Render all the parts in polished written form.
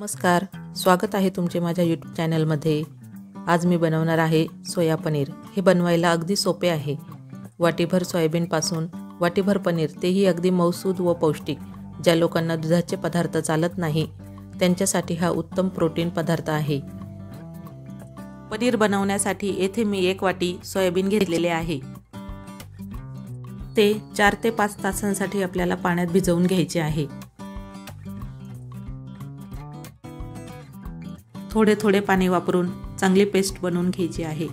नमस्कार, स्वागत आहे तुमचे माझ्या यूट्यूब चॅनलमध्ये। आज मी बनवणार आहे सोया पनीर। हे बनवायला अगदी सोपे आहे। वाटीभर सोयाबीनपासून वाटीभर पनीर, तेही अगदी मऊसूद व पौष्टिक। ज्या लोकांना दुधाचे पदार्थ चालत नाही त्यांच्यासाठी हा उत्तम प्रोटीन पदार्थ आहे। पनीर बनवण्यासाठी येथे मी 1 वाटी सोयाबीन घेतलेले आहे। ते 4 ते 5 तासांसाठी आपल्याला पाण्यात भिजवून घ्यायचे आहे। थोडे थोडे पाणी वापरून चांगली पेस्ट बनवून घ्यायची आहे।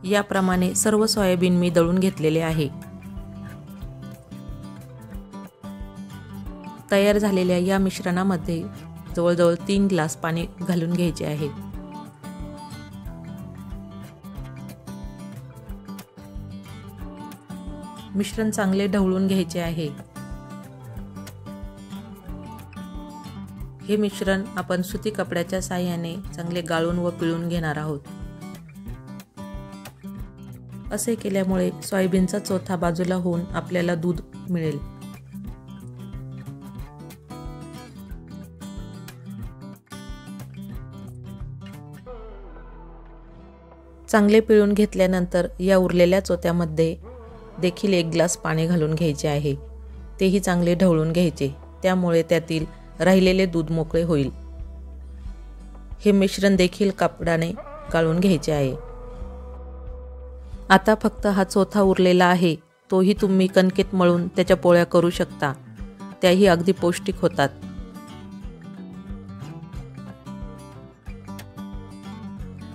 याप्रमाणे सर्व सोयाबीन मी दळून घेतलेले आहे। तयार झालेल्या या मिश्रणामध्ये जवळजवळ 3 ग्लास पाणी घालून घ्यायचे आहे। मिश्रण चांगले ढवळून घ्यायचे आहे। हे मिश्रण आपण सुती कपड्याच्या साहाय्याने चांगले गाळून व पिळून घेणार आहोत। असे केल्यामुळे सोयाबीनचा चौथा बाजूला होऊन आपल्याला दूध मिळेल। चांगले पिळून घेतल्यानंतर या उरलेल्या चोथ्यामध्ये देखील 1 ग्लास पाणी घालून घ्यायचे आहे। तेही चांगले ढवळून घ्यायचे, त्यामुळे त्यातील राहिलेले दूध मोकळे होईल। हे मिश्रण देखील कापडाने गाळून घ्यायचे आहे। आता फक्त हा चौथा उरलेला आहे, तोही तुम्ही कणकेत मळून त्याच्या पोळ्या करू शकता। त्याही अगदी पौष्टिक होतात।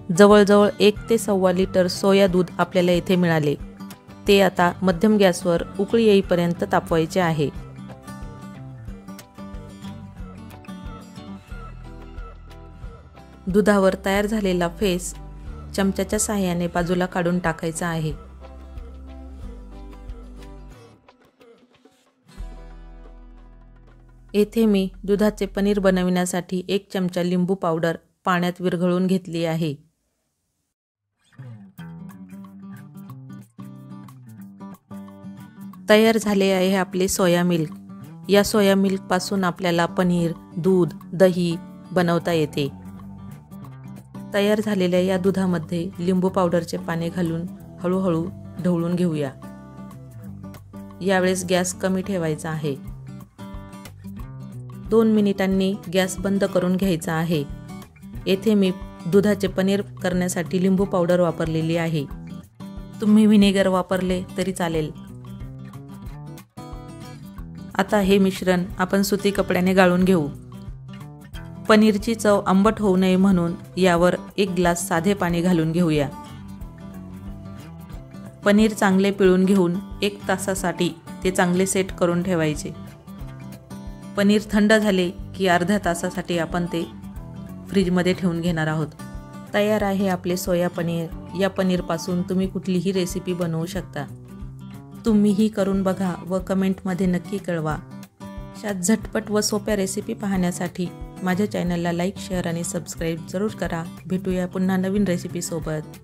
जवळजवळ 1 ते 1.25 लिटर सोया दूध आपल्याला येथे मिळाले। ते आता मध्यम गॅसवर उकळी येईपर्यंत तापवायचे आहे। दुधावर तयार झालेला फेस चमच्याच्या साहाय्याने बाजूला काढून टाकायचा आहे। येथे मी दुधाचे पनीर बनविण्यासाठी 1 चमचा लिंबू पावडर पाण्यात विरघळून घेतली आहे। तयार झाले आहे आपले सोया मिल्क। या सोया मिल्क पासून आपल्याला पनीर, दूध, दही बनवता येते। तयार झालेल्या या दुधामध्ये लिंबू पावडरचे पाणी घालून हळूहळू ढवळून घेऊया। यावेळेस गॅस कमी ठेवायचा आहे। 2 मिनिटांनी गॅस बंद करून घ्यायचा आहे। येथे मी दुधाचे पनीर करण्यासाठी लिंबू पावडर वापरलेली आहे। तुम्ही व्हिनेगर वापरले तरी चालेल। आता हे मिश्रण आपण सुती कपड्याने गाळून घेऊ। पनीरची चव आंबट होऊ नये म्हणून यावर 1 ग्लास साधे पाणी घालून घेऊया। पनीर चांगले पिळून घेऊन 1 तासासाठी ते चांगले सेट करून ठेवायचे। पनीर थंड झाले की अर्ध्या तासासाठी आपण ते फ्रीजमध्ये ठेवून घेणार आहोत। तयार आहे आपले सोया पनीर। या पनीरपासून तुम्ही कुठलीही रेसिपी बनवू शकता। तुम्हीही करून बघा व कमेंटमध्ये नक्की कळवा। अशा झटपट व सोप्या रेसिपी पाहण्यासाठी माझ्या चॅनलला लाईक, शेअर आणि सबस्क्राईब जरूर करा। भेटूया पुन्हा नवीन रेसिपी सोबत।